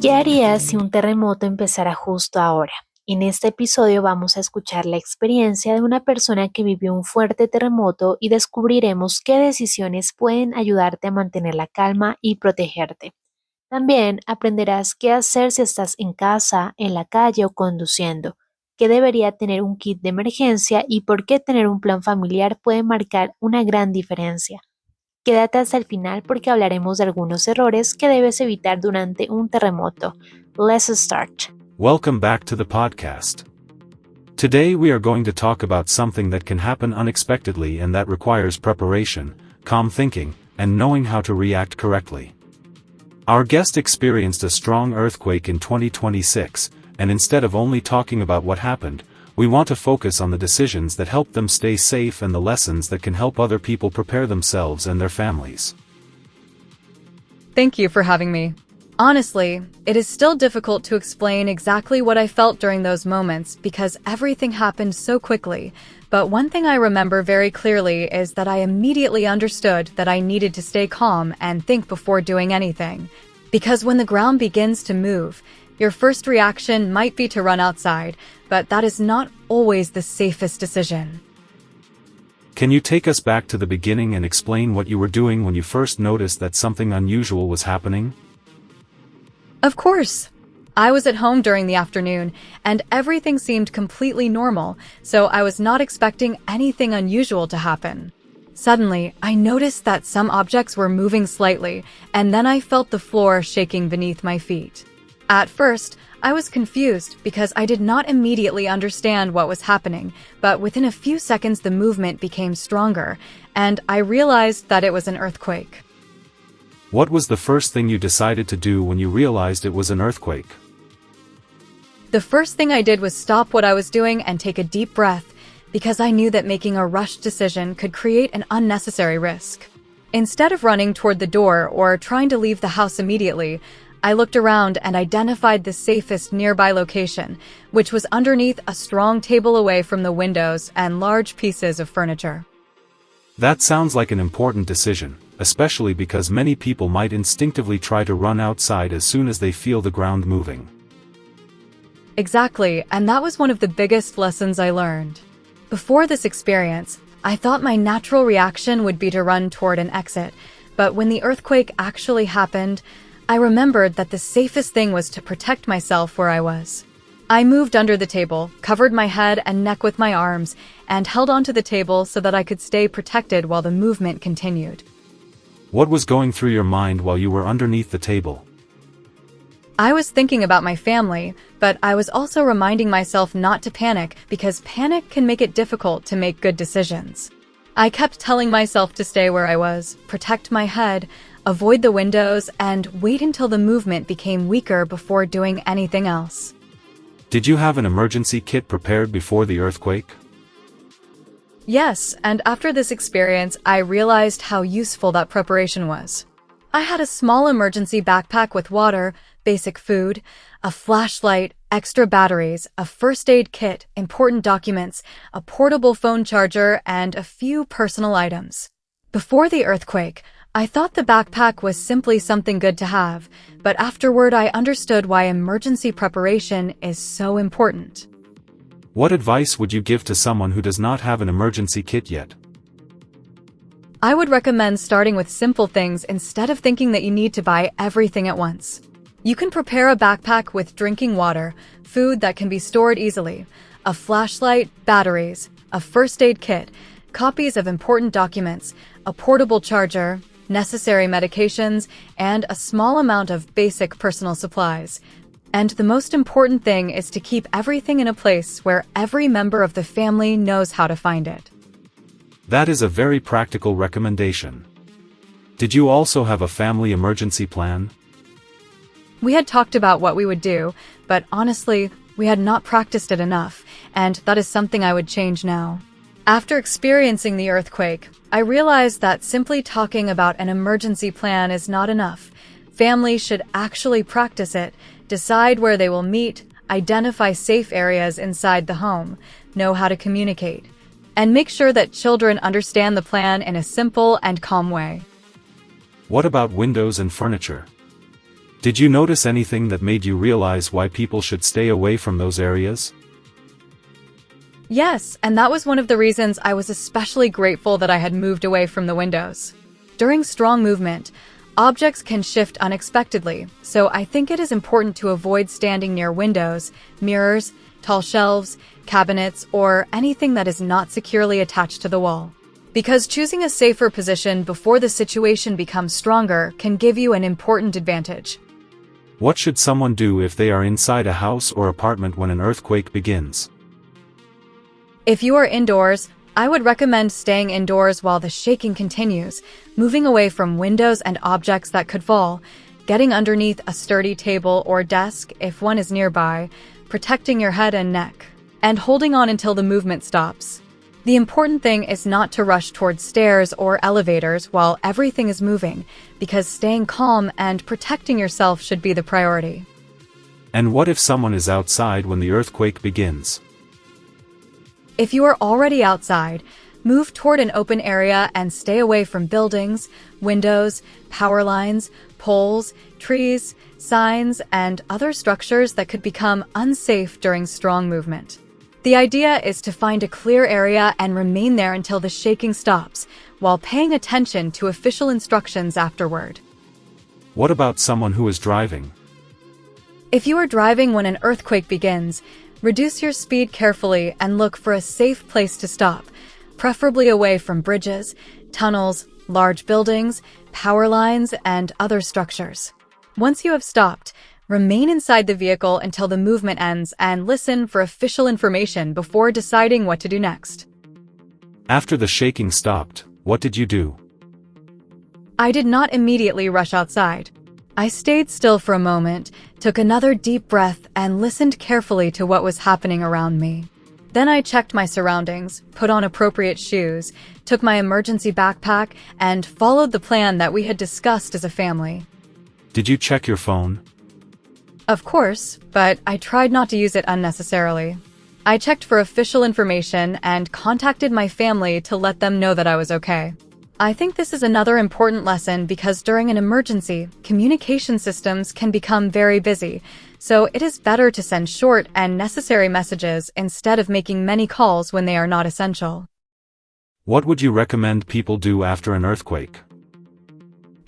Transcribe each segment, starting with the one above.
¿Qué harías si un terremoto empezara justo ahora? En este episodio vamos a escuchar la experiencia de una persona que vivió un fuerte terremoto y descubriremos qué decisiones pueden ayudarte a mantener la calma y protegerte. También aprenderás qué hacer si estás en casa, en la calle o conduciendo, qué debería tener un kit de emergencia y por qué tener un plan familiar puede marcar una gran diferencia. Quédate hasta el final porque hablaremos de algunos errores que debes evitar durante un terremoto. Let's start. Welcome back to the podcast. Today we are going to talk about something that can happen unexpectedly and that requires preparation, calm thinking, and knowing how to react correctly. Our guest experienced a strong earthquake in 2026, and instead of only talking about what happened, we want to focus on the decisions that help them stay safe and the lessons that can help other people prepare themselves and their families. Thank you for having me. Honestly, it is still difficult to explain exactly what I felt during those moments because everything happened so quickly. But one thing I remember very clearly is that I immediately understood that I needed to stay calm and think before doing anything. Because when the ground begins to move, your first reaction might be to run outside, but that is not always the safest decision. Can you take us back to the beginning and explain what you were doing when you first noticed that something unusual was happening? Of course. I was at home during the afternoon, and everything seemed completely normal, so I was not expecting anything unusual to happen. Suddenly, I noticed that some objects were moving slightly, and then I felt the floor shaking beneath my feet. At first, I was confused because I did not immediately understand what was happening, but within a few seconds the movement became stronger, and I realized that it was an earthquake. What was the first thing you decided to do when you realized it was an earthquake? The first thing I did was stop what I was doing and take a deep breath, because I knew that making a rushed decision could create an unnecessary risk. Instead of running toward the door or trying to leave the house immediately, I looked around and identified the safest nearby location, which was underneath a strong table away from the windows and large pieces of furniture. That sounds like an important decision, especially because many people might instinctively try to run outside as soon as they feel the ground moving. Exactly, and that was one of the biggest lessons I learned. Before this experience, I thought my natural reaction would be to run toward an exit, but when the earthquake actually happened, I remembered that the safest thing was to protect myself where I was. I moved under the table, covered my head and neck with my arms, and held onto the table so that I could stay protected while the movement continued. What was going through your mind while you were underneath the table? I was thinking about my family, but I was also reminding myself not to panic because panic can make it difficult to make good decisions. I kept telling myself to stay where I was, protect my head, avoid the windows, and wait until the movement became weaker before doing anything else. Did you have an emergency kit prepared before the earthquake? Yes, and after this experience, I realized how useful that preparation was. I had a small emergency backpack with water, basic food, a flashlight, extra batteries, a first aid kit, important documents, a portable phone charger, and a few personal items. Before the earthquake, I thought the backpack was simply something good to have, but afterward I understood why emergency preparation is so important. What advice would you give to someone who does not have an emergency kit yet? I would recommend starting with simple things instead of thinking that you need to buy everything at once. You can prepare a backpack with drinking water, food that can be stored easily, a flashlight, batteries, a first aid kit, copies of important documents, a portable charger, necessary medications, and a small amount of basic personal supplies. And the most important thing is to keep everything in a place where every member of the family knows how to find it. That is a very practical recommendation. Did you also have a family emergency plan? We had talked about what we would do, but honestly, we had not practiced it enough, and that is something I would change now. After experiencing the earthquake, I realized that simply talking about an emergency plan is not enough. Families should actually practice it, decide where they will meet, identify safe areas inside the home, know how to communicate, and make sure that children understand the plan in a simple and calm way. What about windows and furniture? Did you notice anything that made you realize why people should stay away from those areas? Yes, and that was one of the reasons I was especially grateful that I had moved away from the windows. During strong movement, objects can shift unexpectedly, so I think it is important to avoid standing near windows, mirrors, tall shelves, cabinets, or anything that is not securely attached to the wall. Because choosing a safer position before the situation becomes stronger can give you an important advantage. What should someone do if they are inside a house or apartment when an earthquake begins? If you are indoors, I would recommend staying indoors while the shaking continues, moving away from windows and objects that could fall, getting underneath a sturdy table or desk if one is nearby, protecting your head and neck, and holding on until the movement stops. The important thing is not to rush towards stairs or elevators while everything is moving, because staying calm and protecting yourself should be the priority. And what if someone is outside when the earthquake begins? If you are already outside, move toward an open area and stay away from buildings, windows, power lines, poles, trees, signs, and other structures that could become unsafe during strong movement. The idea is to find a clear area and remain there until the shaking stops, while paying attention to official instructions afterward. What about someone who is driving? If you are driving when an earthquake begins, reduce your speed carefully and look for a safe place to stop, preferably away from bridges, tunnels, large buildings, power lines, and other structures. Once you have stopped, remain inside the vehicle until the movement ends and listen for official information before deciding what to do next. After the shaking stopped, what did you do? I did not immediately rush outside. I stayed still for a moment, took another deep breath, and listened carefully to what was happening around me. Then I checked my surroundings, put on appropriate shoes, took my emergency backpack, and followed the plan that we had discussed as a family. Did you check your phone? Of course, but I tried not to use it unnecessarily. I checked for official information and contacted my family to let them know that I was okay. I think this is another important lesson because during an emergency, communication systems can become very busy, so it is better to send short and necessary messages instead of making many calls when they are not essential. What would you recommend people do after an earthquake?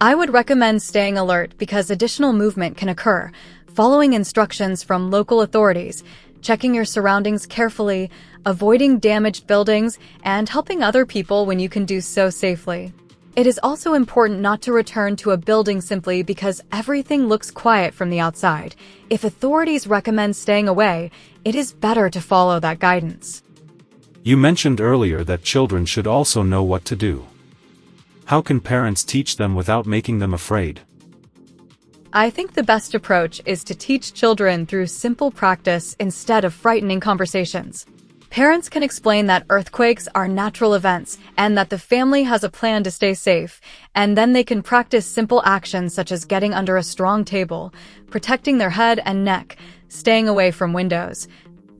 I would recommend staying alert because additional movement can occur, following instructions from local authorities, checking your surroundings carefully, avoiding damaged buildings, and helping other people when you can do so safely. It is also important not to return to a building simply because everything looks quiet from the outside. If authorities recommend staying away, it is better to follow that guidance. You mentioned earlier that children should also know what to do. How can parents teach them without making them afraid? I think the best approach is to teach children through simple practice instead of frightening conversations. Parents can explain that earthquakes are natural events and that the family has a plan to stay safe, and then they can practice simple actions such as getting under a strong table, protecting their head and neck, staying away from windows,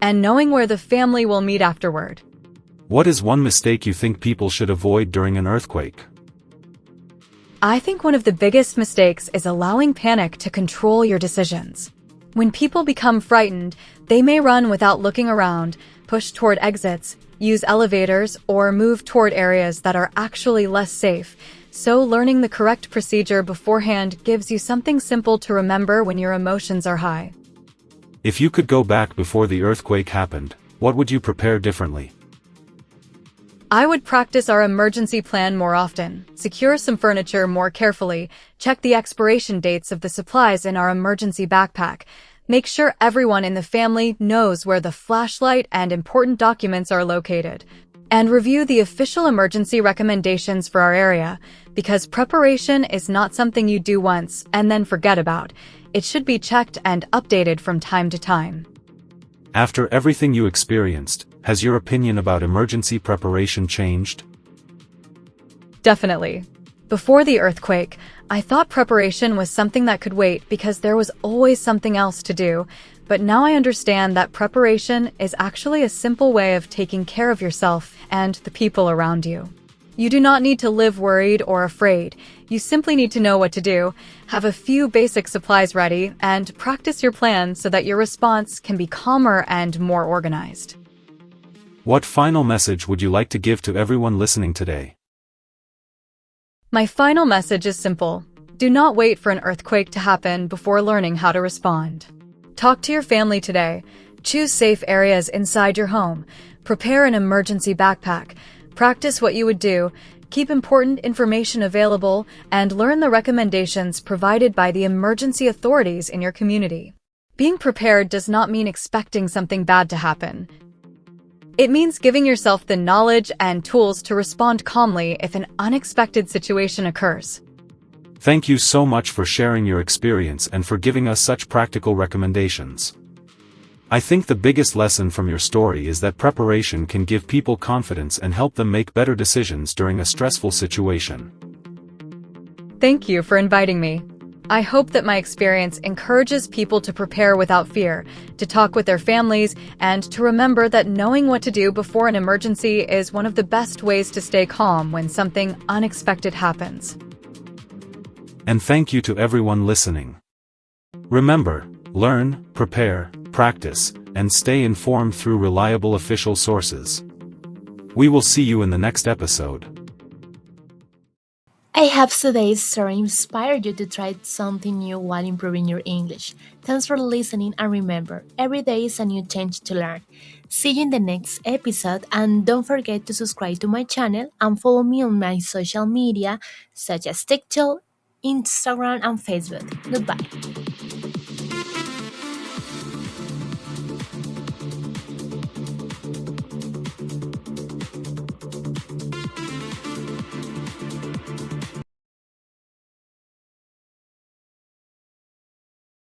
and knowing where the family will meet afterward. What is one mistake you think people should avoid during an earthquake? I think one of the biggest mistakes is allowing panic to control your decisions. When people become frightened, they may run without looking around, push toward exits, use elevators, or move toward areas that are actually less safe. So learning the correct procedure beforehand gives you something simple to remember when your emotions are high. If you could go back before the earthquake happened, what would you prepare differently? I would practice our emergency plan more often, secure some furniture more carefully, check the expiration dates of the supplies in our emergency backpack, make sure everyone in the family knows where the flashlight and important documents are located, and review the official emergency recommendations for our area, because preparation is not something you do once and then forget about. It should be checked and updated from time to time. After everything you experienced, has your opinion about emergency preparation changed? Definitely. Before the earthquake, I thought preparation was something that could wait because there was always something else to do, but now I understand that preparation is actually a simple way of taking care of yourself and the people around you. You do not need to live worried or afraid. You simply need to know what to do, have a few basic supplies ready, and practice your plan so that your response can be calmer and more organized. What final message would you like to give to everyone listening today? My final message is simple. Do not wait for an earthquake to happen before learning how to respond. Talk to your family today. Choose safe areas inside your home. Prepare an emergency backpack. Practice what you would do. Keep important information available and learn the recommendations provided by the emergency authorities in your community. Being prepared does not mean expecting something bad to happen. It means giving yourself the knowledge and tools to respond calmly if an unexpected situation occurs. Thank you so much for sharing your experience and for giving us such practical recommendations. I think the biggest lesson from your story is that preparation can give people confidence and help them make better decisions during a stressful situation. Thank you for inviting me. I hope that my experience encourages people to prepare without fear, to talk with their families, and to remember that knowing what to do before an emergency is one of the best ways to stay calm when something unexpected happens. And thank you to everyone listening. Remember, learn, prepare, practice, and stay informed through reliable official sources. We will see you in the next episode. I hope today's story inspired you to try something new while improving your English. Thanks for listening, and remember, every day is a new chance to learn. See you in the next episode, and don't forget to subscribe to my channel and follow me on my social media such as TikTok, Instagram, and Facebook. Goodbye.